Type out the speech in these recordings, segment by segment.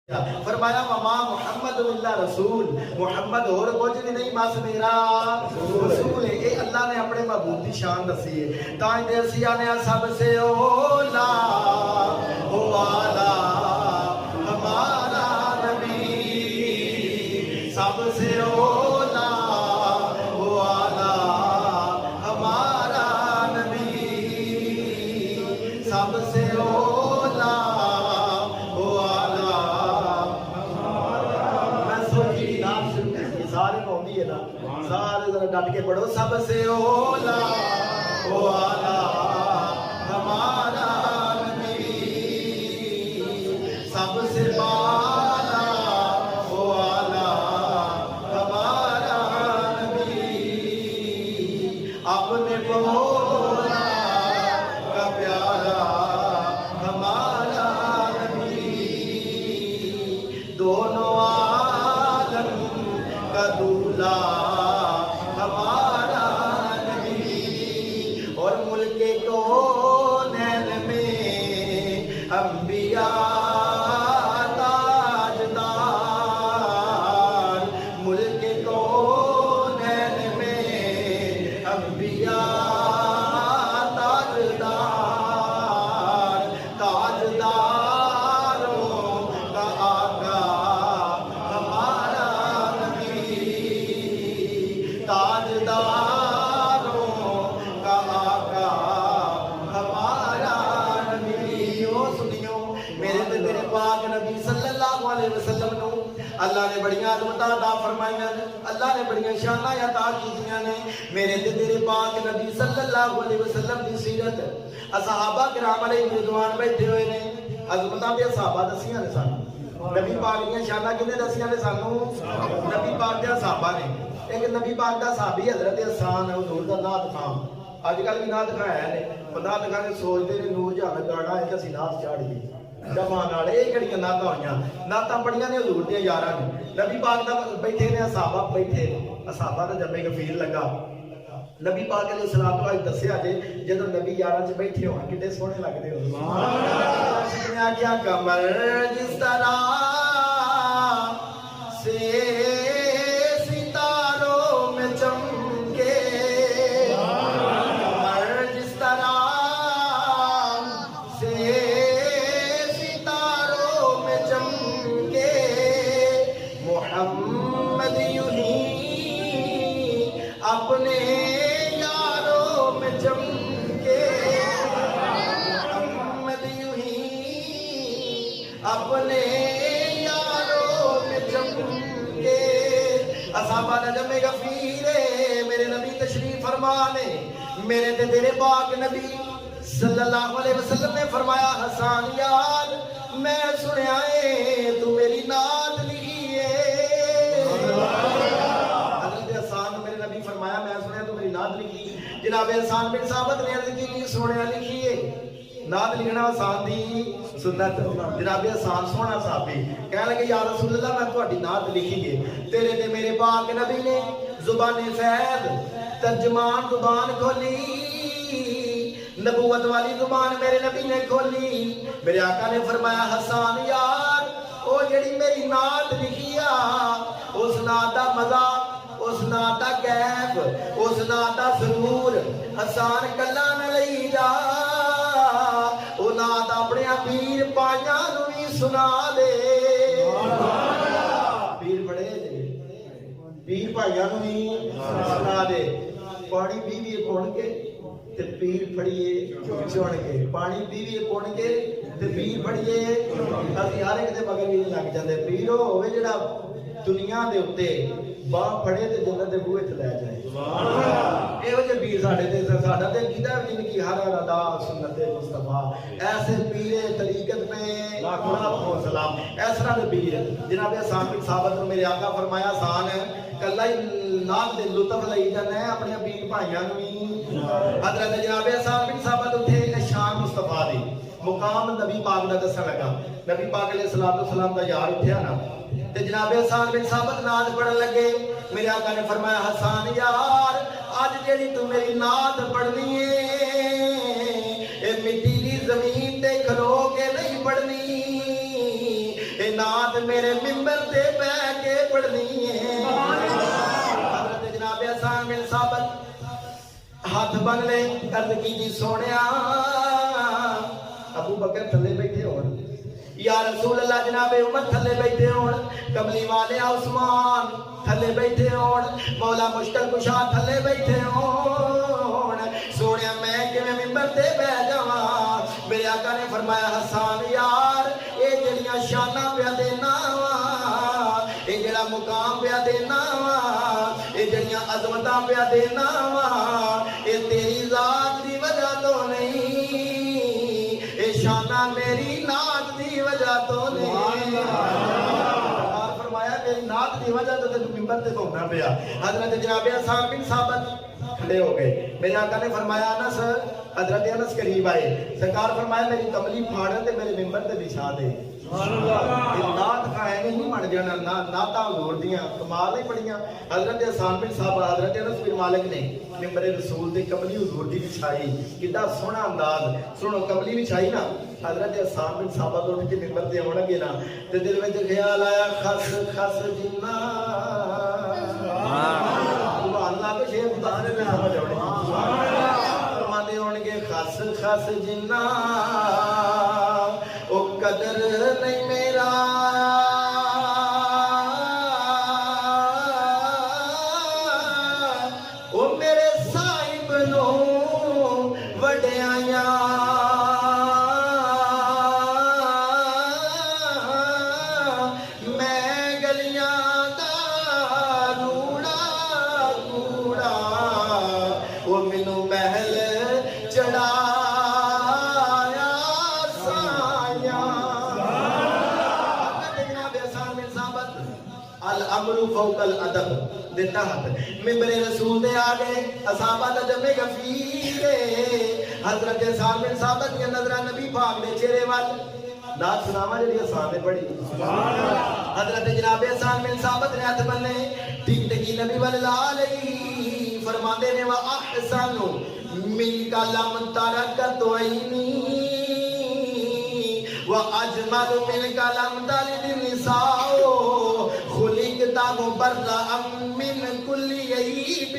فرمایا وما محمد اللہ رسول، محمد اور کچھ بھی نہیں بس میرا رسول ہے۔ اے اللہ نے اپنے محبوب کی شان دسی ہے، تاں دے اسی آنے سب سے اولا ہو والا ہمارا نبی، سب سے اولا ہو والا ہمارا نبی، سب سے اولا سارے ذرا ڈٹ کے پڑھو، سب سے اولا والا ہمارا نبی، سب سے بالا والا ہمارا نبی، اپنے مولا کا پیارا ہمارا نبی، دونوں عالم کا دولا ہمارا نبی، اور ملک کونین میں انبیاء تاجدار، ملک کونین میں انبیاء تاجدار، تاجداروں کا آقا ہمارا نبی، تاجداروں کا آقا ہمارا نبی۔ او سنیو میرے تے تیرے پاک نبی صلی اللہ علیہ وسلم نو اللہ نے بڑیاں عظمتاں عطا فرمائیاں نے، اللہ نے بڑیاں شاناں عطا کیتیاں نے۔ میرے تے تیرے پاک نبی صلی اللہ علیہ وسلم دی سیرت صحابہ کرام علیہ رضوان بیٹھے ہوئے نے، عظمتاں تے صحابہ دسیاں نے سانوں، نبی پاک دیاں شاناں کنے دسیاں نے سانوں؟ نبی پاک دے صحابہ نے۔ ایک نبی پاک دا صحابی حضرت حسان حضور دا نعت خان، اج کل بھی نعت خان ہے نے، نعت خان سوچتے نے نور جہاں گانا ہے کہ اسی نعت چاڑیے جمان والے، یہ کہڑیاں نعتاں ہوئیاں؟ نعتاں پڑھیاں نے حضور دیاں یاراں نے، نبی پاک دا بیٹھے نے صحابہ بیٹھے، صحابہ دا جب غفیر لگا نبی پاک علیہ الصلوۃ والسلام دسیا جے جدوں نبی یاراں چ بیٹھے ہون کتے سوہنے لگدے ہو، سبحان اللہ۔ نے آکھیا کمر جس طرح سے ستاروں میں چمکے، کمر جس طرح سے ستاروں میں چمکے، محمد یوں ہی اپنے یاروں میں چمکے، محمد یوں ہی اپنے یاروں میں چمکے۔ اصحابہ نجم غفیرے میرے نبی تشریف فرمانے، میرے تے تیرے پاک نبی صلی اللہ علیہ وسلم نے فرمایا حسان یار میں سنیا ہے تو میری نعت لکھی ہے۔ حضرت حسان میرے نبی فرمایا میں سنیا تو میری نعت لکھی۔ جناب حسان بن ثابت نے عرض کی سونے لکھی ہے، نعت لکھنا حسان دی سنت۔ جناب حسان سونا صحابی کہنے لگے یا رسول اللہ میں تہاڈی نعت لکھی ہے، تیرے تے میرے پاک نبی نے زبان فیض ترجمان زبان کھولی، نبوت والی زبان میرے نبی نے کھولی۔ میرے آقا نے فرمایا حسان یار او جڑی میری نعت لکھی اس نعت دا مزہ، اس نعت دا کیف، اس نعت دا سرور حسان کلا نہ لئی جا، او نعت اپنے پیر پائیاں نو بھی سنا دے۔ پیر بڑے پیر پائیاں نو بھی سنا دے۔ پانی پیویے کون کے تے پیر پھڑیے چون کے، پانی پیویے کون کے تے پیر پھڑیے، اسی ہر ایک دے مگر بھی لگ جاندے۔ پیر ہوے جڑا دنیا دے اوتے باں پھڑے تے جنت دے بوئے تے لے جائے، سبحان اللہ۔ ایہو جے پیر ساڈے تے ساڈا تے کیدا جن کی ہر ادا سنت مصطفیٰ، ایسے پیر طریقت میں لاکھوں سلام، اس طرح دے پیر جناب حسان بن ثابت نے میرے آقا فرمایا حسان کلا ہی نعت دے لطف لئی جانا ہے اپنے پیر بھائیاں نوں وی۔ حضرت جناب حسان بن ثابت اٹھے شان مصطفیٰ دی مقام نبی پاک دا دسن لگا، نبی پاک علیہ الصلوۃ والسلام دا یار اٹھیا نا تے جناب حسان بن ثابت نعت پڑھن لگے۔ میرے آقا نے فرمایا حسان یار آج جیڑی تو میری نعت پڑھنی ہے اے مٹی دی زمین تے کھلو کے نہیں پڑھنی، اے نعت میرے ممبر تے بیٹھ کے پڑھنی ہے حضرت جناب حسان بن ثابت ہاتھ بن لے عرض کی جی سونیا ابو بکر تھلے بیٹھے ہون یا رسول اللہ جناب عمر تھلے بیٹھے ہون کملی والے عثمان تھلے بیٹھے ہون مولا مشکل کشا تھلے بیٹھے ہون سونیا میں کہ میں ممبر تے بیٹھ جاواں میرے آقا نے فرمایا حسان یار اے جڑیاں شاناں پیا دینا وا اے جڑا مقام پیا دینا وا اے جڑیاں عظمتاں پیا دینا وا اے تیری ذات دی وجہ تو نہیں اے شاناں میری نات دی وجہ تو نہیں فرمایا میری نات دی وجہ تو تینوں ممبر تے گھومنا پیا حضرت جناب حسان بن ثابت کھڑے ہو گئے میرے آقا نے فرمایا انس حضرت انس قریب آئے سرکار فرمایا میری کملی پھاڑ تے میرے ممبر تے بچھا دے نات کھائے نہیں مر جانا ناتا حضور دیاں کمال نہیں پڑھیاں حضرت حسان بن صاحب حضرت انس بن مالک نے ممبر رسول دی کملی حضور دی بچھائی کتنا سونا انداز سنو کملی بچھائی نا حضرت حسان بن صاحب اٹھ کے ممبر تے آن گے نا تے دل وچ خیال آیا خس خس جنہ اللہ کے شیخ خدا نے میں آمد فرماتے ہون گے خس خس جنہ او قدر نہیں میرا او میرے صاحب نو وڈیاں میں گلیاں دا روڑا کوڑا او مینوں محل چڑھایا سایاں جناب حسان بن ثابت الامر فوق الادب دیتا ہاتھ ممبر رسول دے آگے اصحابہ دا جمع گفیر حضرت حسان بن ثابت کے نظرہ نبی پاک دے چہرے وال نات سناما جڑی حسان نے پڑھی حضرت جناب حسان بن ثابت نے ہاتھ بننے ٹک ٹکی نبی والعالی فرماندے نے وَأَحْسَنُ مِنْكَ لَمْ تَرَكَتْ عَيْنِي وَأَجْمَلُ مِنْكَ لَمْ تَلِدِ النِّسَاءُ خُلِقْتَ مُبَرَّأً مِنْ كُلِّ عَيْبٍ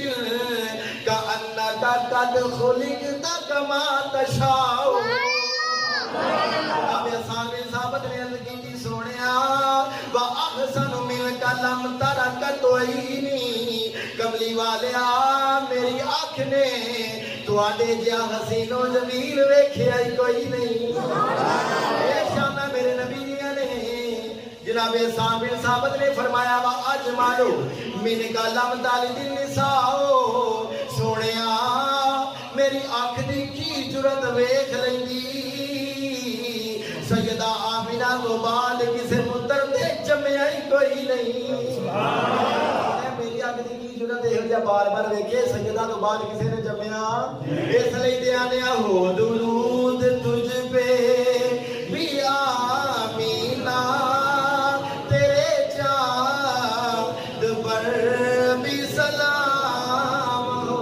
كَأَنَّكَ قَدْ خُلِقْتَ كَمَا تَشَاءُ اب حسان بن ثابت نے عرض کی سونیا وَأَحْسَنُ مِنْكَ لَمْ تَرَكَتْ عَيْنِي کملی والیا میری آنکھ نے تواڈے جیا حسین و جمیل ویکھیا ہی کوئی نہیں اے شانہ میرے نبی دیاں نے جناب حسان بن ثابت نے فرمایا وَأَجْمَلُ مِنْكَ لَمْ تَلِدِ النِّسَاءُ سونیا میری آنکھ دی کی جرت ویکھ لیندی سیدہ آمینہ کو بعد کسے پتر دے جمعہ ہی کوئی نہیں میری آنکھ دی کی جرت ہے جا بار بار ویکھے سیدہ تو بعد کسے نے جمعہ اس لئی دے آنیا ہو درود تجھ پہ بھی آمینہ تیرے چاند پر بھی سلام ہو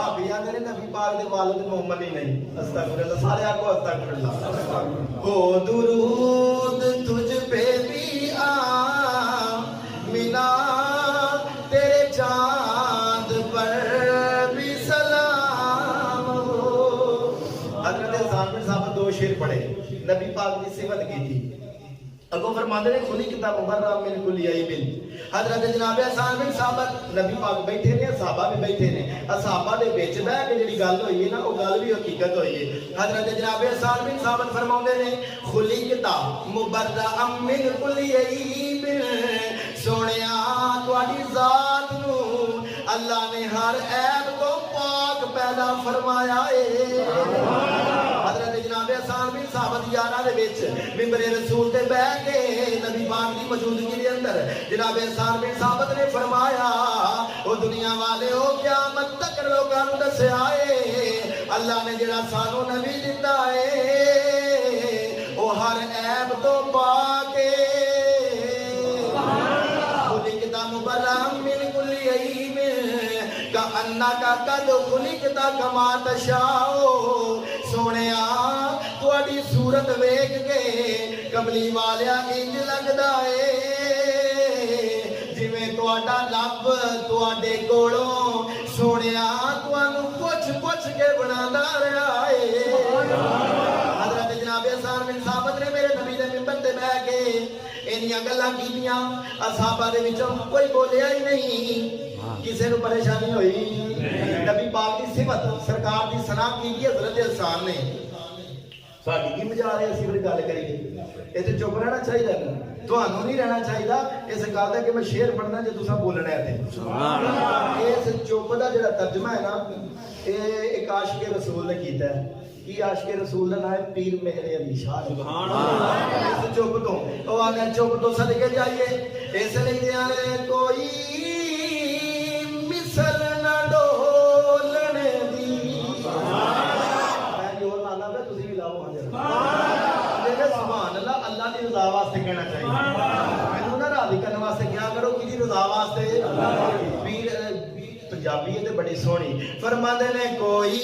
ابھی آنے نبی پاک دے والد محمد ہی نہیں استغفر اللہ سارے آپ کو استغفر اللہ ہو درود تجھ پہ بھی آمینہ تیرے چاند پر بھی سلام ہو حضرت حسان بن ثابت دو شعر پڑھے نبی پاک کی صفت کی تھی اگو فرماندے نے کھلی کتاب مبرہ من کل عیب حضرت جناب حسان بن ثابت نبی پاک بیٹھے نے صحابہ بھی بیٹھے نے صحابہ دے وچ بیٹھ کے جڑی گل ہوئی ہے نا او گل بھی حقیقت ہوئی ہے حضرت جناب حسان بن ثابت فرماندے نے کھلی کتاب مبرہ من کل عیب سونیا تواڈی ذات نو اللہ نے ہر عیب کو پاک پیدا فرمایا ہے حضرت جناب حسان بن ثابت یارہ دے وچ ممبر رسول تے بیٹھ کے نبی پاک دی موجودگی دے اندر جناب حسان بن ثابت نے فرمایا او دنیا والے ہو قیامت تک لوکاں نوں دسیا اے اللہ نے جڑا سانو نبی دتا اے او ہر عیب تو پاک اے خلقت مبرأ من کل عیب کأنک قد خلقت کما تشاء سونیا ਤੁਹਾਡੀ ਸੂਰਤ ਵੇਖ ਕੇ ਕਮਲੀ ਵਾਲਿਆ ਇੰਜ ਲੱਗਦਾ ਏ ਜਿਵੇਂ ਤੁਹਾਡਾ ਰੱਬ ਤੁਹਾਡੇ ਕੋਲੋਂ ਸੋਹਣਿਆ ਤੁਹਾਨੂੰ ਪੁੱਛ ਕੇ ਬਣਾਉਂਦਾ ਰਿਹਾ ਏ। ਹਜ਼ਰਤ ਜਨਾਬ ਹਸਨ ਬਿਨ ਸਾਬਤ ਨੇ ਮੇਰੇ ਨਬੀ ਦੇ ਮਿੰਬਰ ਤੇ ਬਹਿ ਕੇ ਇੰਨੀਆਂ ਗੱਲਾਂ ਕੀਤੀਆਂ, ਅਸਹਾਬਾ ਦੇ ਵਿੱਚੋਂ ਕੋਈ ਬੋਲਿਆ ਹੀ ਨਹੀਂ, ਕਿਸੇ ਨੂੰ ਪਰੇਸ਼ਾਨੀ ਹੋਈ। ਨਬੀ ਪਾਕ ਦੀ ਸਿਫਤ ਸਰਕਾਰ ਦੀ ਸਨਾ ਕੀਤੀ ਹਜ਼ਰਤ ਹਸਨ ਨੇ। ਸਾਡੀ ਕੀ ਮਜ਼ਾਲ ਹੈ ਅਸੀਂ ਫਿਰ ਗੱਲ ਕਰੀਏ, ਇਹ ਤੇ ਚੁੱਪ ਰਹਿਣਾ ਚਾਹੀਦਾ ਨਾ, ਤੁਹਾਨੂੰ ਨਹੀਂ ਰਹਿਣਾ ਚਾਹੀਦਾ। ਇਸ ਗੱਲ ਦਾ ਕਿ ਮੈਂ ਸ਼ੇਰ ਪੜਨਾ ਜੇ ਤੁਸੀਂ ਬੋਲਣਾ ਹੈ ਤੇ ਇਸ ਚੁੱਪ ਦਾ ਜਿਹੜਾ ਤਰਜਮਾ ਹੈ ਨਾ, ਇਹ ਇੱਕ ਆਸ਼ਿਕ ਰਸੂਲ ਨੇ ਕੀਤਾ ਹੈ। ਕੀ ਆਸ਼ਿਕ ਰਸੂਲ ਦਾ ਨਾਮ ਹੈ ਪੀਰ ਮੇਹਰ ਅਲੀ ਸ਼ਾਹ। ਸੁਭਾਨ ਅੱਲਾਹ। ਇਸ ਚੁੱਪ ਤੋਂ ਉਹ ਆਗਾ ਚੁੱਪ ਤੋਂ ਸਦਕੇ ਜਾਈਏ। ਇਸ ਲਈ ਕੋਈ ਮਿਸਲ ਨਾ ਡੋਲਣ ਦੀ। ਮੈਂ ਜੋਰ ਲਾਣਾ ਵੇ ਤੁਸੀਂ ਵੀ ਲਾਓ ਹਾਂ ਜਰਾ। ਸੁਭਾਨ ਅੱਲਾਹ। ਅੱਲਾਹ ਦੀ ਰਜ਼ਾ ਵਾਸਤੇ ਕਹਿਣਾ ਚਾਹੀਦਾ, ਮੈਨੂੰ ਨਾ ਰਾਜ਼ੀ ਕਰਨ ਵਾਸਤੇ ਕਿਹਾ ਕਰੋ। ਕਿਹਦੀ ਰਜ਼ਾ ਵਾਸਤੇ? ਪੀਰ ਪੰਜਾਬੀ ਤੇ ਬੜੀ ਸੋਹਣੀ ਫਰਮਾਉਂਦੇ ਨੇ ਕੋਈ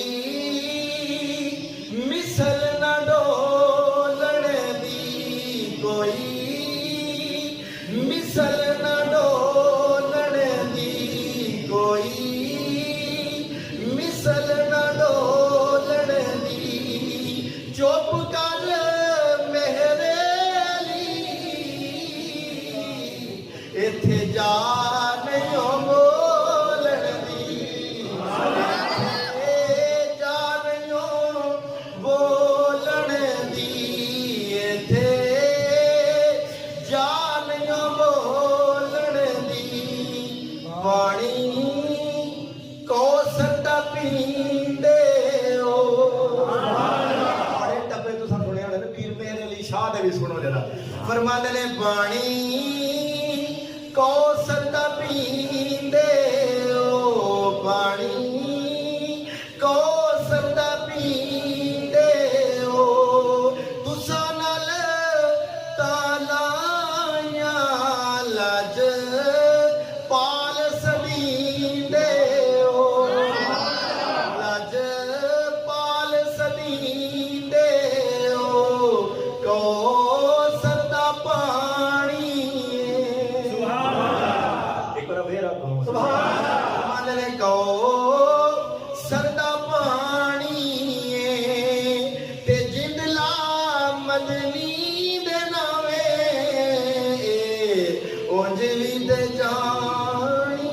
ਮਿਸਲ ਨਾ ਡੋਲਣ ਦੀ, ਕੋਈ ਮਿਸਲ ਨਾ ਡੋਲਣ ਦੀ, ਕੋਈ ਮਿਸਲ ਨਾ ਡੋਲਣ ਦੀ। ਚੁੱਪ ਕਰ ਮੇਰੇ ਲਈ ਇੱਥੇ ਜਾ ਨਹੀਂ ਬੋਲਣ ਦੀ, ਜਾ ਨਹੀਂ ਬੋਲਣ ਦੀ, ਇੱਥੇ ਜਾ ਨਹੀਂ ਬੋਲਣ ਦੀ। ਪਾਣੀ ਕੌਸਰ ਦਾ ਪੀਂਦੇ ਹੋ। ਬੜੇ ਟੱਪੇ ਤੁਸੀਂ ਸੁਣਿਆ ਹੋਣਾ ਨਾ, ਪੀਰ ਮੇਹਰ ਅਲੀ ਸ਼ਾਹ ਦੇ ਵੀ ਸੁਣੋ ਜਰਾ। ਫਰਮਾਉਂਦੇ ਨੇ ਪਾਣੀ ਕੌਸਰ ਦਾ ਪੀਂਦੇ ਹੋ, ਪਾਣੀ ਕੌਸਰ ਦਾ ਪੀਂਦੇ ਹੋ। ਤੁਸਾਂ ਨਾਲ ਤਾਲਾਇਆ ਲਜ ਪਾਲ ਸਦੀਂਦੇ ਹੋ, ਲਜ ਪਾਲ ਸਦੀਂਦੇ ਹੋ। ਕੌਸਰ ਦਾ ਪਾਣੀ। ਇੱਕ ਵਾਰ ਫੇਰ ਆਖੋ ਸੁਭਾਨ ਅੱਲਾਹ। ਮੰਨ ਲੈ ਕੌਸਰ ਦਾ ਪਾਣੀ ਤੇ ਜਿੰਦਲਾ ਮਦਨੀ ਦੇ ਨਾਵੇਂ ਉਂਝ ਵੀ ਤੇ ਜਾਣੀ,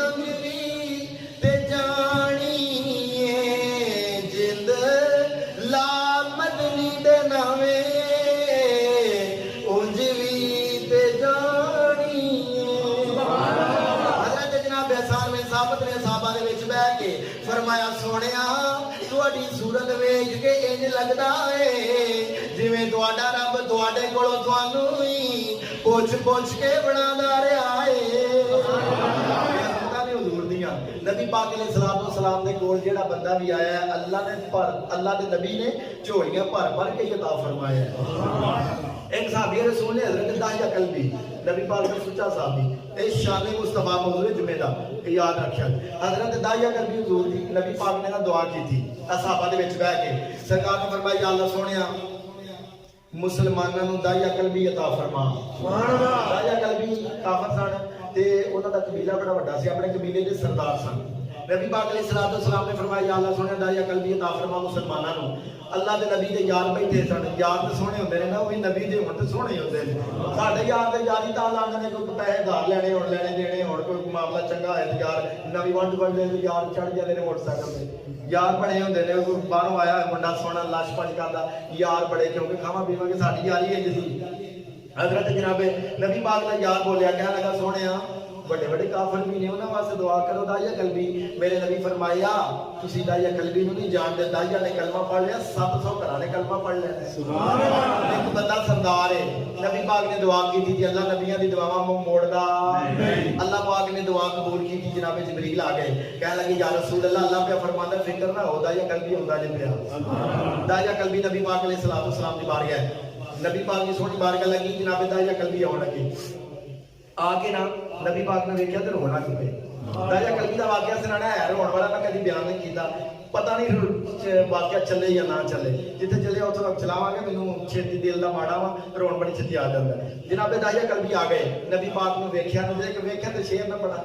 ਉਂਝ ਵੀ ਤੇ ਜਾਣੀ। ਜਿੰਦ ਲਾ ਮਦਨੀ ਦੇ ਨਾਵੇਂ ਉਂਝ ਵੀ ਤੇ ਜਾਣੀ। ਹਜ਼ਰਤ ਜਨਾਬ ਹਸਨ ਬਿਨ ਸਾਬਤ ਨੇ ਸਾਹਬਾ ਦੇ ਵਿੱਚ ਬਹਿ ਕੇ ਫਰਮਾਇਆ ਸੋਹਣਿਆ ਤੁਹਾਡੀ ਸੂਰਤ ਵੇਖ ਕੇ ਇੰਜ ਲੱਗਦਾ ਏ ਜਿਵੇਂ ਤੁਹਾਡਾ ਰੱਬ ਤੁਹਾਡੇ ਕੋਲੋਂ ਤੁਹਾਨੂੰ ਹੀ ਪੁੱਛ ਕੇ ਬਣਾਉਂਦਾ ਰਿਹਾ ਏ। ਹਜ਼ੂਰ ਦੀਆਂ ਨਬੀ ਪਾਕ अलैहिस्सलाम ਦੇ ਕੋਲ ਜਿਹੜਾ ਬੰਦਾ ਵੀ ਆਇਆ ਹੈ, ਅੱਲਾਹ ਦੇ ਨਬੀ ਨੇ ਝੋਲੀਆਂ ਭਰ ਕੇ ਅਤਾ ਫਰਮਾਇਆ ਹੈ। एक साहबी रसूल ने हजरत दाहिया कल्बी नबी पाक का सच्चा साहबी इस शान मुस्तफा मौजूद जुमे दा याद रखिया। हजरत दाहिया कल्बी हुजूर दी नबी पाक ने ना दुआ की थी असहाबा दे विच बैठ के। सरकार ने फरमाया या अल्लाह सोहणिया मुसलमानां नूं दाहिया कल्बी अता फरमा। सुभान अल्लाह। दाहिया कल्बी काफर सन ते उन्हां दा कबीला बड़ा वड्डा सी, अपने कबीले दे सरदार सन। नबी पाक अलैहिस्सलाम ने फरमाया या अल्लाह सोहणिया दाहिया कल्बी अता फरमा मुसलमानां नूं। अल्लाह के नबी के यार बैठे सन, यार तो सोहने होंदे ने ना, वही नबी दे हुण ते सोहने होंदे ने। साडे यार ते यारी तां लांदे ने, कोई पैसे धार लेने हुण लेने देने, हुण कोई मामला चंगा है ते यार नवी वंड दे ते यार चढ़ जांदे ने मोटरसाइकिल ते। यार बड़े होंदे ने, कोई बाहरों आया मुंडा सोहना लाश पच करदा यार बड़े, क्योंकि खावा पीवा के साडी यारी है जी। हजरत जनाबे नबी पाक दा यार बोलिया, कहने लगा सोहणिया बड़े बड़े काफर भी ने, उन्होंने वास्ते दुआ करो दाहिया कल्बी। मेरे नबी फरमाया तुसी दाहिया कल्बी नूं नहीं जानदे, दाहिया ने कलमा पढ़ लिया 700 घरां ने कलमा पढ़ लिया। सुभान अल्लाह। एक बंदा सरदार है, नबी पाक ने दुआ की थी, अल्लाह नबियां दी दुआवां मोड़दा नहीं। अल्लाह पाक ने दुआ कबूल की थी, जनाब जिब्रील आ गए, कहने लगे या रसूल अल्लाह, अल्लाह पे फरमांदा फिक्र ना हो, दाहिया कल्बी हुंदा जे पिया। दाहिया कल्बी नबी पाक अलैहिस्सलाम दी बारगाह, नबी पाक की सोहनी बारगाह लगी, जनाब दाहिया कल्बी आउण लगी। आके ना नबी पाक ने देखा तो रोना कि पे दाया कलबी का वाकया सुनाना है, रोन वाला मैं कभी बयान नहीं किया, पता नहीं वाकया चले या ना चले, जिथे चले उतो चलावांगे, मैनू छेती दिल का माड़ा वा, रोन बड़ी छेती आ जाता है। जनाबे दाया कलबी आ गए, नबी पाक नूं वेख्या तो शेर ना पड़ा,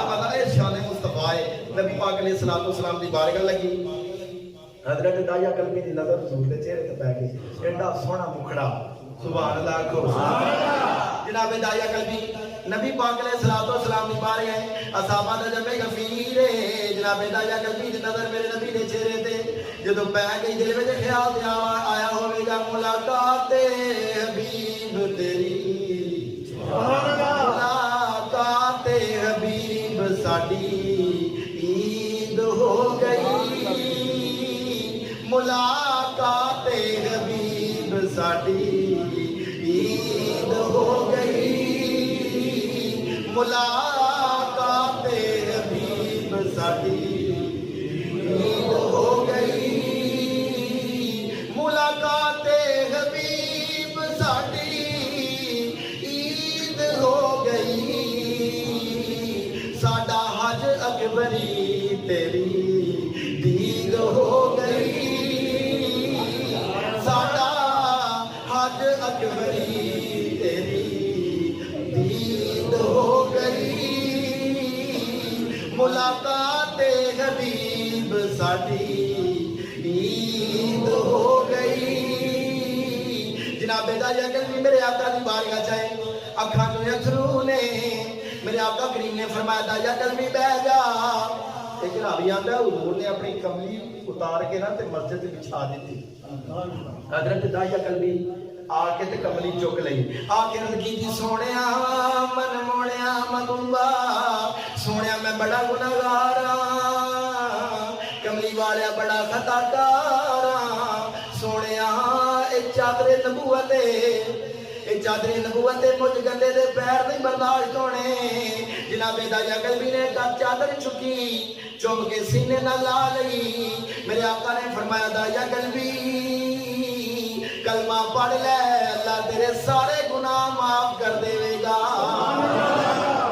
पता है शान मुस्तफा है। नबी पाक ने सलातो सलाम की बारगाह लगी, हजरत दाया कलबी की नजर रसूल के चेहरे पे पै गई, एडा सोहना मुखड़ा, सुभान अल्लाह को जनाबे दाया कलबी नबी पाक ने सलातो सलाम की बारगाह असहाबा दा जमे गफीर जनाबे दाया कलबी की नजर मेरे नबी के चेहरे ते जदों पै गई, दिल में ख्याल आया होवेगा मुलाकात हबीब तेरी, मुलाकात हबीब साडी ईद हो गई, मुलाकात हबीब साडी ईद हो गई, मुलाकात हबीब साडी ईद हो गई, मुलाकात हबीब साडी ईद हो गई, साडा हज अकबरी तेरी दीद हो गई, साडा हज अकबरी तेरी दीद हो गई, मुलाकात हबीब साडी ईद हो गई। जनाबे दाया कलबी मेरे आका की बारगाह चाहे अखां चों अथरू ने, मेरे आका करीम ने फरमाया दाया कलबी बह जा। एक रावी आंदा हुजूर ने अपनी कमली उतार के ना ते मस्जिद बिछा दी, हजरत दाया कलबी आके ते कमली चुक लई, आके रद की सोनिया मन मोनिया मगुंबा, सोनिया मैं बड़ा गुनाहगार कमली वाले बड़ा खताकार, सोनिया एक चादरे नबूवत चादरे नबूवत मुझ गंदे दे पैर नहीं बर्दाश्त होने। जनाबे दाया कलबी ने चादर चुकी, चुम के सीने न ला लई, मेरे आका ने फरमाया दाया कलबी कलमा पढ़ ले, अल्लाह तेरे सारे गुनाह माफ कर देगा।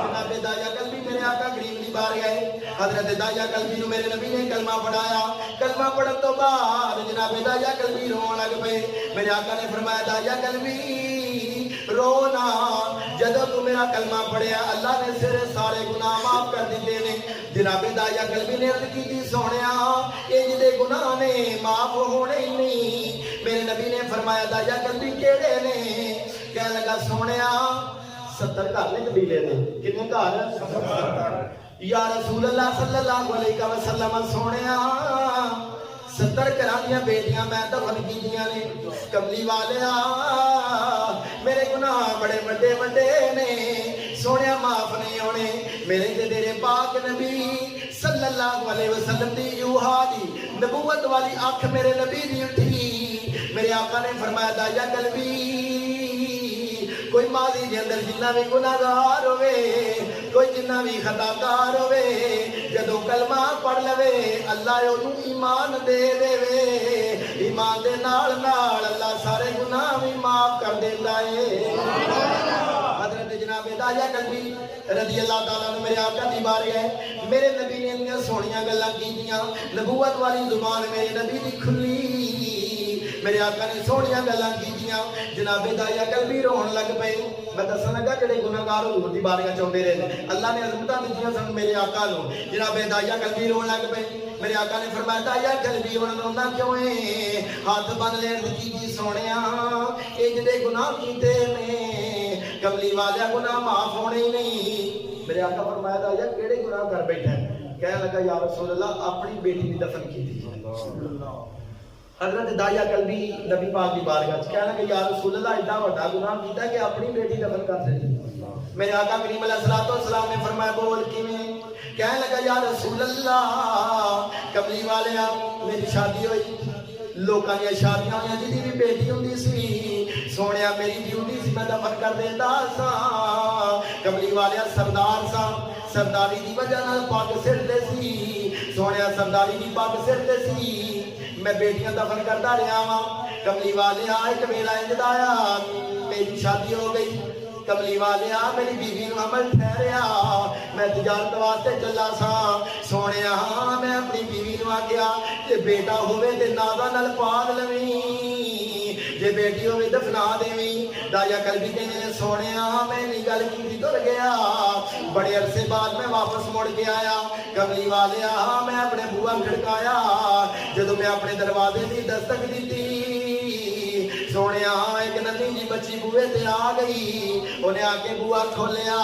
जनाबे दाया कलबी मेरे आका करीम की बार गए, हजरत दाया कलबी नूं मेरे नबी ने कलमा पढ़ाया, कलमा पढ़न तो बाद जनाबे दाया कलबी रोन लग पे, मेरे आका ने फरमाया दाया कलबी रोना, जदों तू मेरा कलमा पढ़िया अल्लाह ने तेरे सारे गुनाह माफ कर दिते ने। जनाबे दाया कलबी ने अर्ज की सोनिया इंज दे गुनाह ने माफ होने ही नहीं। मेरे नबी ने फरमाया दाया कलबी केड़े ने? कह लगा सोनिया 70 घर ने कबीले ने। कितने घर? या रसूल अल्लाह सल्लल्लाहु अलैहि वसल्लम सोनिया 70 घरां दियां बेटियां मैं दफन कीतियां ने। कमली वालिया मेरे गुनाह बड़े वड्डे वड्डे ने, सोनिया माफ नहीं होने। मेरे ते तेरे पाक नबी सल्लल्लाहु अलैहि वसल्लम दी यूहा दी नबूवत वाली अख मेरे नबी दी उठी। मेरे आका ने फरमाया दाया कलबी कोई माजी के अंदर जिन्ना भी गुनाहगार होवे, कोई जिन्ना भी खताकार होवे, जदों कलमा पढ़ लवे अल्लाह ओनू ईमान दे देवे। ईमान दे नाल नाल अल्लाह सारे गुनाह भी माफ कर देंदा है। हजरत जनाबे दाया कलबी रज़ी अल्लाह तआला ने मेरे आका दी बार गए, मेरे नबी ने इन्नियां सोहणियां गल्लां कीतियां, नबूवत वाली जुबान मेरे नबी दी खुली। मेरे आका ने सोहणियां गल्लां कीतियां, जनाबे दाया कलबी रोन लग पे। मैं दसन लगा जेड़े गुनाहगार हुजूर दी बारगाह चाहुंदे रहे, अल्लाह ने अज़मतां दित्तियां सन मेरे आका नूं। जनाबे दाया कलबी रोन लग पे। मेरे आका ने फरमाया दाया कलबी हुण रोंदा क्यों है? हाथ बन लेण दी सोहणिया ए जेड़े गुनाह कीते ने कमली वालिया गुनाह माफ होने ही नहीं। मेरे आका फरमाया दाया केड़े गुनाह कर बैठा? कह लगा या रसूल अल्लाह अपनी बेटी दी दफन की। हजरत दाया कलबी नबी पाक की बारगाह च कहना कि या रसूल अल्लाह इतना बड़ा गुनाह कीता कि अपनी बेटी दफन कर दी। मेरे आका करीम अलैहिस्सलातु वस्सलाम ने फरमाया बोल किवें? कहने लगा या रसूल अल्लाह कमली वालिया मेरी शादी हुई, लोकां दी शादियां होईयां, जिहदी भी बेटी हुंदी सी सोहणिया मेरी ड्यूटी सी मैं दफन कर देंदा सा। कमली वालिया सरदार सा, सरदारी दी वजह नाल पग सिर ते सी, सोहणिया सरदारी दी पग सिर ते सी, मैं बेटियां दफन करता रहा वा। कमली वाले एक वेला इंज दा आया मेरी शादी हो गई, कमली वाले मेरी बीवी नूं अमल ठहरिया मैं तजारत वास्ते चला सा सोने मैं अपनी बीवी नूं आख्या जे बेटा होवे ते नादा नाल पाग लवी जे बेटी होवे दफना देवी दाया कलबी कहने सोने मैं इन्नी गल की तुर गया बड़े अरसे बाद मैं वापस मुड़ के आया कमली वाले मैं अपने बुआ खड़काया जदों मैं अपने दरवाजे की दस्तक दी सोने एक नन्ही जी बच्ची बूहे ते आ गई उन्हें आके बुआ खोलिया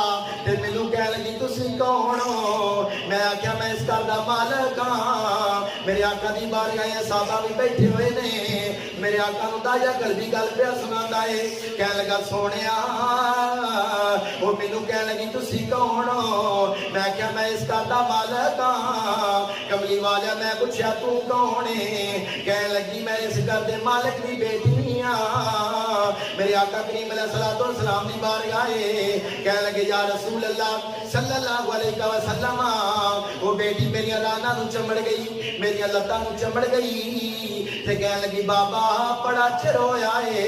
ते मैनू कह लगी तुसी कौन हो मैं आख्या मैं इस घर दा मालक हाँ मेरे आका दी बारगाह साहबा भी बैठे हुए ने मेरे आका नूं दाया कलबी गल पिया सुनांदा है कह लगा सोने वो मैनू कह लगी तुसी कौन हो मैं आख्या मैं इस घर दा मालक हाँ कमली वाला मैं पूछया तू कौन है कह लगी मैं इस घर दे मालिक दी बेटी हाँ मेरे आका करीम अलैहिस्सलातु वस्सलाम दी बारगाह कह लगे या रसूल अल्लाह सल्लल्लाहु अलैहि वसल्लम वो बेटी मेरी राना नूं चमड़ गई मेरी लत्तां नूं चमड़ गई ते कह लगी बाबा बड़ा चिर होया है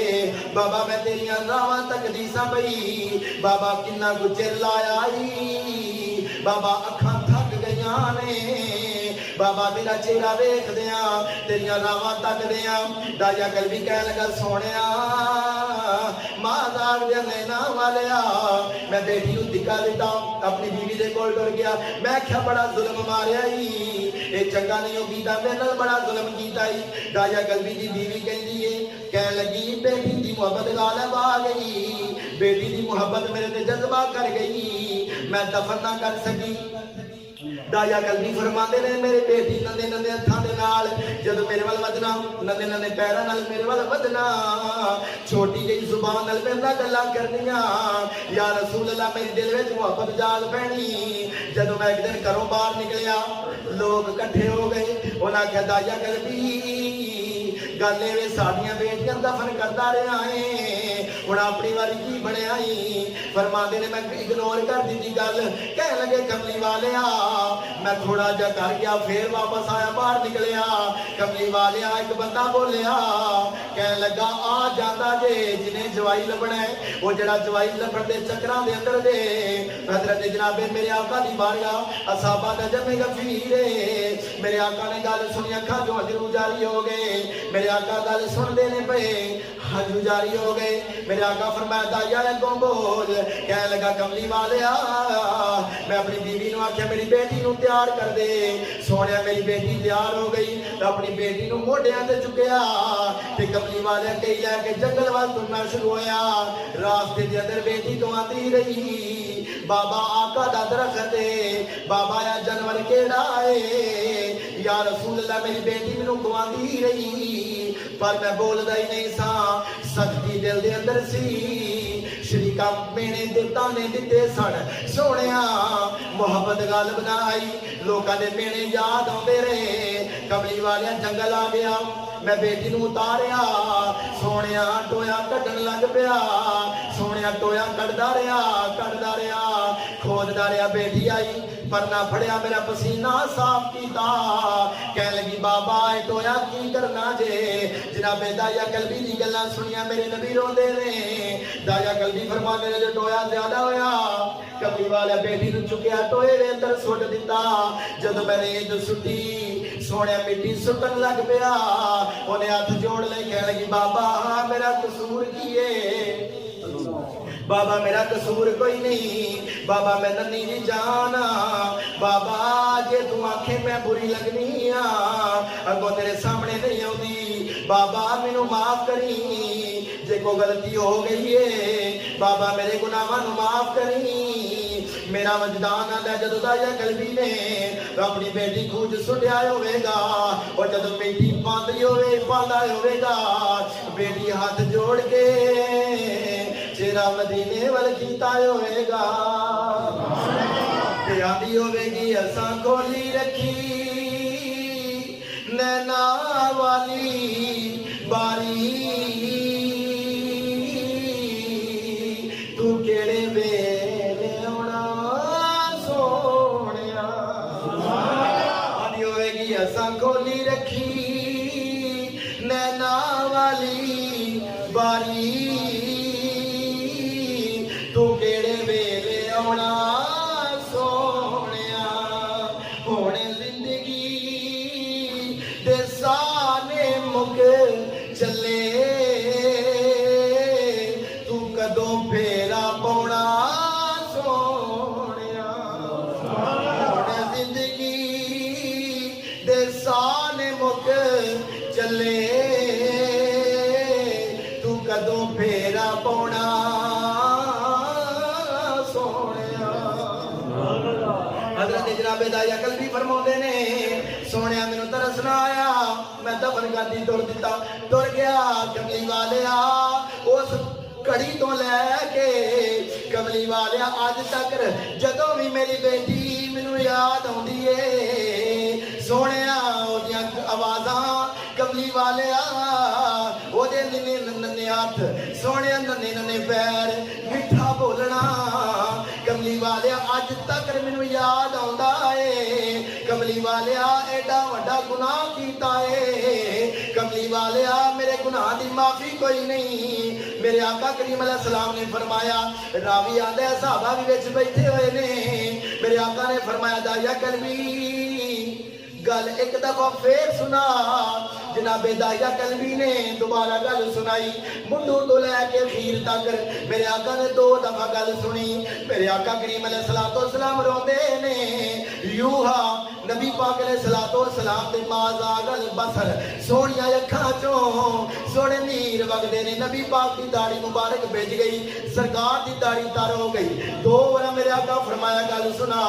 बाबा मैं तेरियां रावां तकदी सा पई बाबा किन्ना कुछ चिर लाया बाबा अखां थक गईयां ने बाबा मेरा चेहरा वेख दिया तेरिया रावां तक दिया दाया कलबी कह लगा सोने मादार नैना वाले मैं बेटी नूं धिक्का दिता अपनी बीवी दे कोल टुर गया मैं क्या बड़ा जुल्म मारिया ये चंगा नहीं हो कीता मेरे नाल बड़ा जुल्म कीता दाया कलबी दी बीवी कहंदी है कह लगी बेटी दी मोहब्बत गालिब आ गई बेटी दी मोहब्बत मेरे ते जज्बा कर गई मैं दफन ना कर सकी दाया कलबी फरमाते ने मेरे बेटी नंदे नंदे हत्थां दे नाल जदों मेरे वाल वधना नंदे नंदे पैरां नाल मेरे वाल वधना छोटी जी जुबान नाल मेरे नाल गल्लां करनियां या रसूल अल्लाह मेरे दिल विच मुहब्बत जाग पैनी जदों मैं एक दिन घरों बाहर निकलिया लोग इकट्ठे हो गए उन्हां आख्या दाया कलबी गल वे साडियां बेटियां दफन करदा रहा है हुण अपनी वारी की बनया फरमाते ने मैं इग्नोर कर दी गल कह लगे कमली वाले मैं थोड़ा जा कर गया फिर वापस आया बाहर निकलिया कमली वाले एक बंदा बोलिया कह लगा आ जाता जे जिन्हें जवाई लभना है वो जरा जवाई लभण के चक्कर के अंदर दे हजरत जनाबे मेरे आका दी बारगाह असाबा दा जमे गफीर मेरे आका ने गल सुनी अखा जो अजरू जारी हो गए मेरे आका गल सुनते ने पे हजू जारी हो गए मेरे आका फरमाया दाया अगों बोल कह लगा कमली वाले मैं अपनी बीवी नूं आख्या मेरी बेटी नूं तैयार कर दे सोनिया मेरी बेटी तैयार हो गई तो अपनी बेटी नूं मोढियां ते चुकिया ते कमली वाले कई लैके जंगल वाल तुरना शुरू होया रास्ते दे अंदर बेटी तो आती रही बाबा आका दा दरख्त बाबा या जानवर केड़ा है या रसूल अल्लाह मेरी बेटी मैनूं गवांदी रही पर मैं बोलदा ही नहीं सा सख्ती दिल दे अंदर सी शरीका मेने देता ने दिते सन सोनिया मोहब्बत गल बनाई लोकां दे मेने याद आउंदे रहे कमली वाले जंगल आ गया मैं बेटी नूं उतारिया सोनिया टोया कड्डण लग पिया सोनिया टोया कड्डदा रहा खोददा रहा बेटी आई परना फड़िया मेरा पसीना साफ कीता कह लगी बाबा टोया की करना जे जनाबे दाया कलबी दी गल्लां सुनिया मेरे नबी रोंदे ने दाया कलबी फरमाते ने जो टोया ज्यादा होया कमली वाले बेटी नूं चुकिया टोए दे अंदर सुट दिता जदों मैंने जो सुटी सोने मिट्टी सुटन लग पिया उन्हें हाथ जोड़ ले कह लगी बाबा मेरा कसूर की है बाबा मेरा कसूर कोई नहीं बाबा मैं नन्ही जी जाना बाबा जे तू आखे मैं बुरी लगनी अगो तेरे सामने नहीं आती बाबा मैनू माफ करी जे कोई गलती हो गई है बाबा मेरे गुनाहां नू माफ करी मेरा वजदान आंदा जदों दाया कलबी ने अपनी बेटी खूज सुटिया होवेगा और जदों बेटी पांदा होवेगा बेटी हाथ जोड़ के चेहरा मदीने वाल कीता होवेगा ते आंदी होवेगी असां खोली रखी नैना वाली बारी तू केड़े वेले आउणा सोहणिया आंदी होवेगी असां खोली रखी नैना वाली बारी तू कदों फेरा पौना सोनिया। हजरत जनाबे दाया कल्बी फरमाते ने सोनिया मैनू तरस ना आया, मैं दफन करदी तुर दिता, तुर गया कमली वालिया। उस घड़ी तो लैके कमली वालिया अज तक जदों भी मेरी बेटी मैनू याद आउंदी है सोनिया ओदियां आवाज़ां कमली वालिया ओदे नन्हे नन्हे हथ सोनिया नन्हे नन्हे पैर मिठा बोलना कमली वालिया अज तक मैनू याद आउंदा है। कमली वालिया एडा वड्डा गुनाह कीता है कमली वालिया मेरे गुनाह दी माफी कोई नहीं। मेरे आका करीम अलैहि सलाम ने फरमाया, रावी आंदा सहाबा भी विच बैठे हुए ने, मेरे आका ने फरमाया दाया कल्बी गल एक दफा फिर सुना। जनाबे दाया कल्बी ने दोबारा गल सुनाई, मुंडू तो लैके खीर तक मेरे आका ने 2 दफा गल सुनी। मेरे आका करीम अलैहिस्सलाम रोंदे ने, यूहा नबी पाक अलैहिस्सलाम दे माज़ागल बसर सोनिया अखां चों सोने नीर वगदे ने। नबी पाक दी दाढ़ी मुबारक भिज गई, सरकार दी दाढ़ी तर हो गई। 2 बार मेरे आका फरमाया गल सुना।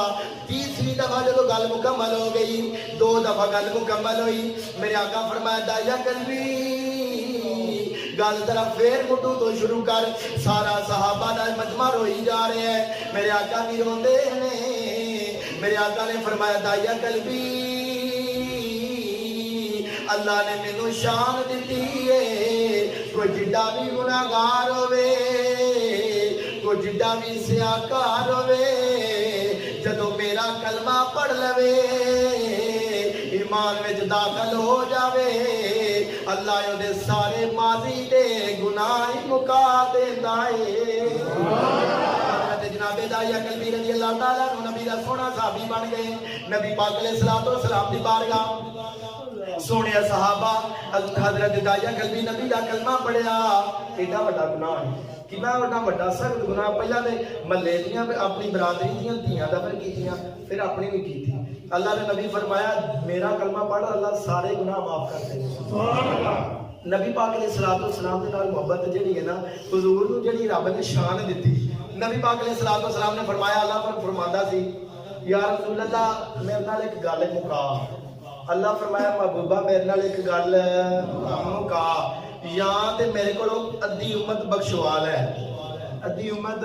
तीसरी दफा जब गल मुकम्मल हो गई, 2 दफा गल मुकम्मल हुई, मेरे आका फरमाया दाया कल्बी गल जरा फिर मुंडू तो शुरू कर। सारा सहाबा दा मजमा रोई जा रहा है, मेरे आका भी रोंदे ने। मेरे आका ने फरमाया दाया कल्बी अल्लाह ने मैनू शान दी है, कोई जिड्डा भी गुनाहगार होवे कोई जिड्डा भी सियाकार होवे जदों मेरा कलमा पढ़ लवे ईमान में दाखिल हो जावे अल्लाह उहदे सारे माजी दे गुनाह मुका देंदा है। जनाबे दाया कल्बी रज़ी अल्लाह तआला अन्हु नबी दा सोना साहबी बन गए। नबी पाक अलैहिस्सलाम दी बारगाह सोने सहाबा हजरत दाया कल्बी नबी दा कलमा पढ़िया। एडा वड्डा गुनाह है कि मैं वड्डा वड्डा सख्त गुनाह पहला ते महल्ले दियां अपनी बरादरी दियां धीआं दफन कीतियां फिर अपनी भी की थी। अल्लाह ने नबी फरमाया मेरा कलमा पढ़ अल्लाह सारे गुनाह माफ कर देगा। नबी पाक अलैहिस्सलाम दे नाल मोहब्बत जिहड़ी है ना हुजूर नूं जिहड़ी रब ने शान दित्ती। नबी पाक अलैहिस्सलाम ने फरमाया अल्लाह पर फरमांदा सी या रसूल अल्लाह मेरे नाल एक गल मुका। अल्लाह फरमाया महबूबा मेरे नाल एक गल मुका या ते मेरे कोलों अद्धी उम्मत बख्शवा लै। अद्धी उम्मत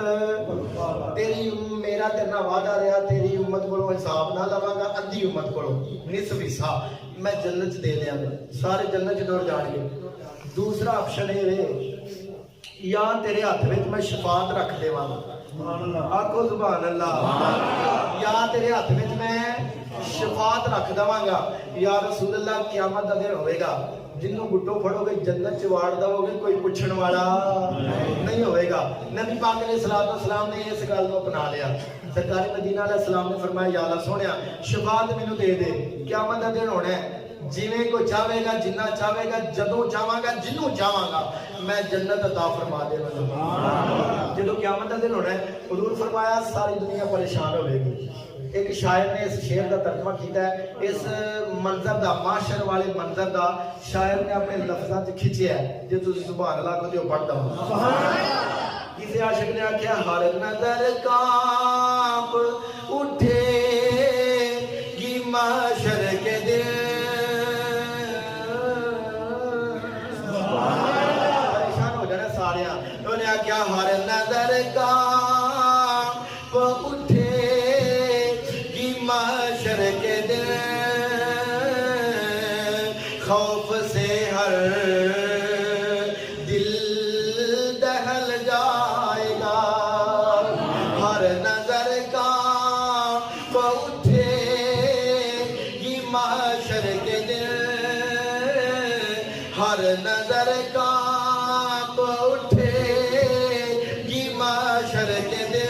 तेरी मेरा तेरे नाल वादा रहा तेरी उम्मत कोलों हिसाब ना लवांगा, अद्धी उम्मत कोलों निसफ हिस्सा मैं जन्नत दे देंगा, सारे जन्नत दौड़ जाएंगे। दूसरा ऑप्शन ये रहे या तेरे हाथ में मैं शफात रख देवांगा, आखो सुभान अल्लाह, या तेरे हाथ में मैं शफात रख देवांगा। या रसूल अल्लाह क़यामत दा दिन होएगा जिन्हों गुट्टो फड़ोगे जन्नत च वाड़ दोगे कोई पूछण वाला नहीं होएगा। नबी पाक अलैहिस्सलाम ने इस गल को अपना लिया। सरकार मदीना अलैहिस्सलाम ने फरमाया या अल्लाह सोहणिया शफात मैनू दे दे, क़यामत दा दिन होना है जिवें कोई चाहेगा जिन्ना चाहेगा जदों चाहांगा जिन्हों चाहांगा मैं जन्नत अता फरमा देवांगा। जदों क़यामत दा दिन होना है हुजूर फरमाया सारी दुनिया परेशान होगी। एक शायर ने इस शेर का तर्जमा किया है, इस मंजर का माशर वाले मंजर का शायर ने अपने लफ्ज़ों से खिंचिया है जो तुम सुभान अल्लाह को जो पढ़ दो। किसी आशिक ने आख्या हर नजर कांप उठे गी माशर के दिन, परेशान हो जाना सारे। उन्हें आख्या हर नजर कांप उठे माशर के दिन, खौफ से हर दिल दहल जाएगा। हर नजर कांप उठेगी माशर के दिन, हर नजर कांप उठेगी माशर के दिन,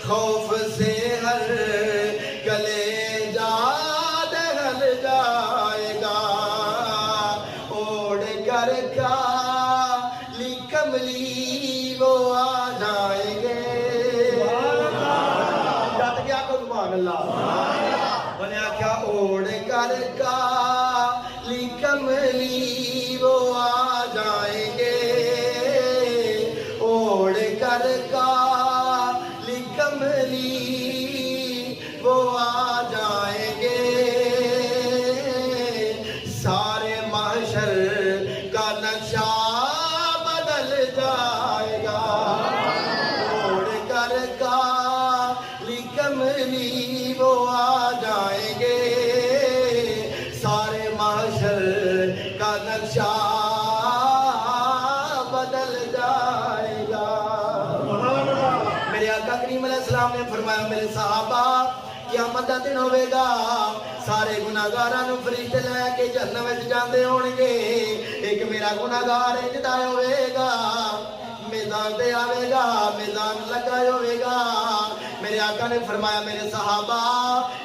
खौफ से हर कलेजा दहल जाएगा। ओढ़ कर काली कमली वो आ जाएंगे। डट गया को सुभान अल्लाह। मैंने आख्या ओढ़ कर काली कमली کملی وہ آ جائیں گے، اوڑھ کر کالی کملی وہ آ جائیں گے، سارے محشر کا نقشہ بدل جائے گا، اوڑھ کر کالی کملی وہ آ جائیں گے، سارے محشر کا نقشہ بدل جائے گا۔ میرے آقا کریم علیہ السلام نے فرمایا میرے صحابہ قیامت دا دن ہوئے گا، سارے گناہگاراں نوں فرشتے لے کے جہنم وچ جاندے ہون گے، ایک میرا گناہگار جدا ہوئے گا، میدان تے آوے گا، میدان لگا ہوئے گا۔ میرے آقا نے فرمایا میرے صحابہ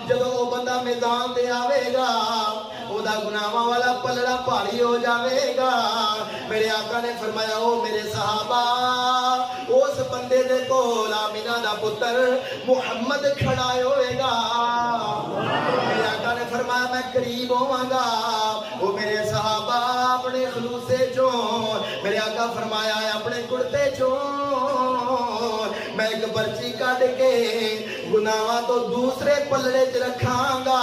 جدوں وہ بندہ میدان تے آوے گا او دا گناہاں والا پلڑا بھاری ہو جاوے گا۔ میرے آقا نے فرمایا او میرے صحابہ اس بندے دے کول آمینہ دا پتر محمد کھڑا ہوئے گا۔ میرے آقا نے فرمایا میں قریب ہوں گا، وہ میرے صحابہ اپنے خلوصے چوں میرے آقا فرمایا ہے اپنے کرتے چوں میں ایک پرچی کٹ کے گناہاں تو دوسرے پلڑے چ رکھاں گا،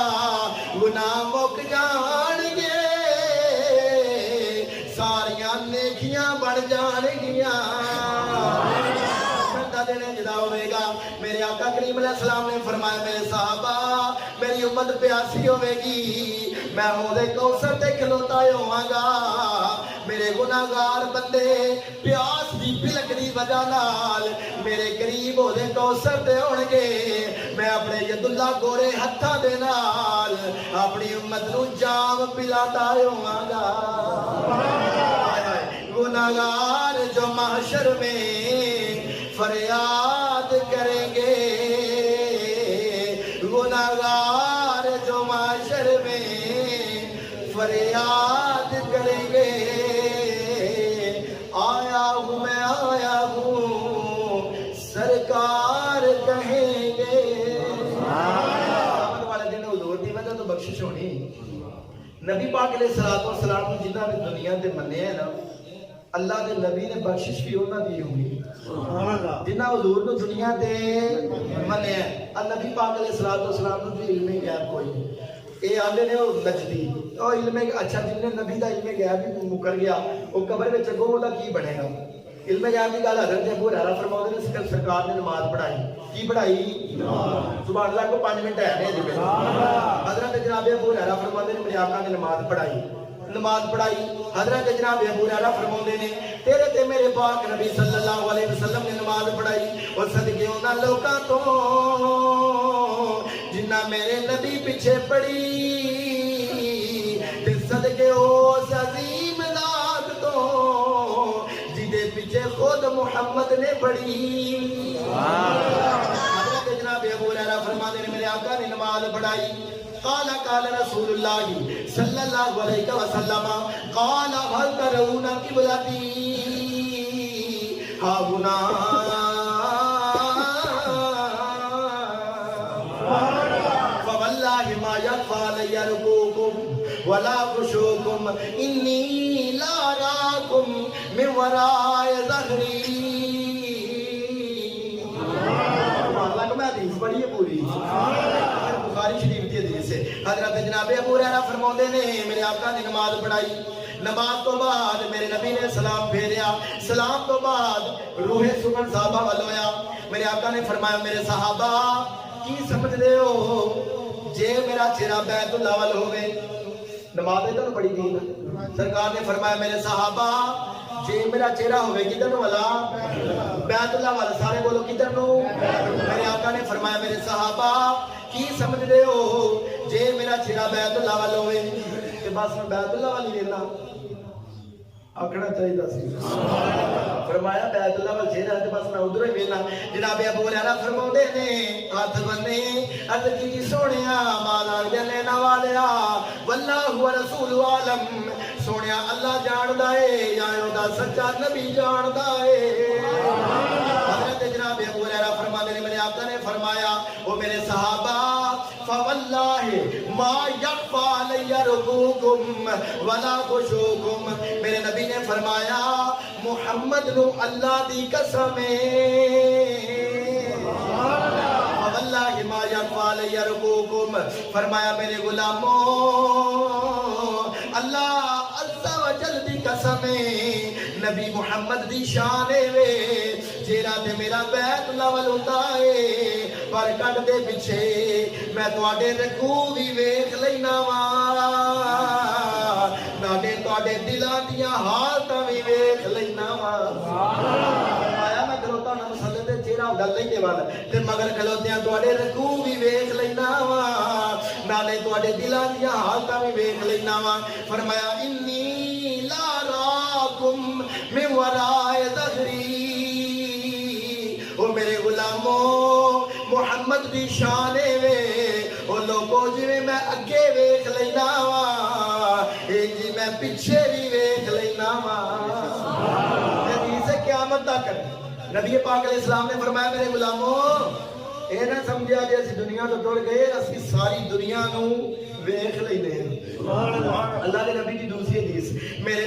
گناہ مک جان گے، ساریاں نیکیاں بڑھ جان گیاں، دینے جدا ہوئے گا۔ میرے آقا کریم علیہ السلام نے فرمایا میرے صحابہ میری امت پیاسی ہوئے گی، میں حوض کوثر تے کھلوتا ہوا گا، میرے گناہگار بندے پیاس دی بلک دی وجہ نال میرے قریب حوض کوثر تے ہون گے، میں اپنے ید اللہ گورے ہتھاں دے نال اپنی امت نو جام پلاتا ہوا گا۔ گناہگار جو محشر میں فریاد کریں گے، گناہگار جو معاشر میں فریاد کریں گے، آیا ہوں میں آیا ہوں سرکار کہیں گے۔ قیامت والے دن حضور دی وجہ تو بخشش ہونی، نبی پاک علیہ السلام جنہاں نے دنیا تے مننے ہیں نا اللہ دے نبی نے بخشش بھی انہاں دی ہوئی جنہ حضور نو دنیا تے مننے ہیں۔ نبی پاک علیہ السلام نو بھی علم غیب کوئی نہیں، اے آندے نے او نجدی او علم اچھا جن نے نبی دا علم غیب بھی مکر گیا او قبر وچ اگوں او دا کی بنے گا۔ علم غیب دی گل حضرت ابو ہریرہ فرماؤندے نے سرکار نے نماز پڑھائی، کی پڑھائی؟ سبحان اللہ کو 5 منٹ ہے نہیں جی حضرت جناب ابو ہریرہ فرماؤندے نے میرے آقا نے نماز پڑھائی، نماز پڑھائی، حضرت جناب ابو ہریرہ فرماؤندے نے تیرے تے میرے پاک نبی صلی اللہ علیہ وسلم نے نماز پڑھائی، اور صدقے انہاں لوکاں تو جنہ میرے نبی پیچھے پڑی، تے صدقے اس عظیم ذات تو جدے پیچھے خود محمد نے پڑھی۔ حضرت جناب ابو ہریرہ فرماتے ہیں میرے آقا نے نماز پڑھائی، قال قال رسول اللہ صلی اللہ علیہ وسلم قال هل ترون قبلتی ها هنا فوالله ما يخفى علي ركوعكم ولا خشوعكم انی لا اراکم من وراء ظہری۔ اللہ کو میں حدیث پڑھی ہے پوری بخاری شریف کی حدیث ہے۔ حضرت جناب ابو ہریرہ فرماتے نے میرے آقا نے نماز پڑھائی، نماز تو بعد میرے نبی نے سلام پھیریا، سلام تو بعد روح سکن صحابہ والویا، میرے آقا نے فرمایا میرے صحابہ کی سمجھ دے ہو جے میرا چہرہ بیت اللہ وال ہوئے، نماز ادھر پڑھی گئی، سرکار نے فرمایا میرے صحابہ جے میرا چہرہ ہوئے کدھر نو والا بیت اللہ والا، سارے بولو کدھر نو۔ میرے آقا نے فرمایا میرے صحابہ کی سمجھ دے ہو جے میرا چہرہ بیت اللہ والا ہوئے کہ بس میں بیت اللہ والی لینا آکھنا چاہیے سی، فرمایا بیت اللہ والا چہرہ تے بس میں ادھر ہی ویلا۔ جناب ابو ہریرہ فرماتے نے ہاتھ بنے عرض کی سونیا مالا جلے نہ والیا واللہ ورسول عالم، سونیا اللہ جاندا ہے یا دا سچا نبی جاندا ہے۔ حضرت جناب ابو ہریرہ فرماتے نے میرے آقا نے فرمایا او میرے صحابہ فواللہ ما یخفى علی رکوعکم ولا خشوعکم. میرے نبی نے فرمایا محمد نو اللہ دی قسم واللہ ما یرفع علی رکوعکم. فرمایا میرے غلاموں اللہ عز و جل دی قسم نبی محمد دی شان وے جیڑا تے میرا بیت لاول ہوندا ہے پر کٹ دے پیچھے میں تواڈے رکوع وی ویکھ لینا وا ناڈے تواڈے دلاں دیاں حالتاں وی ویکھ لینا وا. آیا میں کھلوتا نا مسلے تے چہرہ گل نہیں دے والا تے مگر کھلوتیاں تواڈے رکوع وی ویکھ لینا وا نالے تواڈے دلاں دیاں حالتاں وی ویکھ لینا وا. فرمایا انی لا راکم من ورائے ظہری. او میرے غلاموں محمد دی شان وے او لوگو جویں میں اگے ویکھ لینا وا جی میں پیچھے بھی ویکھ لینا وا. حدیث قیامت تک نبی پاک علیہ السلام نے فرمایا میرے غلاموں اے نہ سمجھا جے اسی دنیا تو ٹر گئے اسی ساری دنیا نو ویکھ لینے. اللہ کے نبی دی دوسری حدیث میرے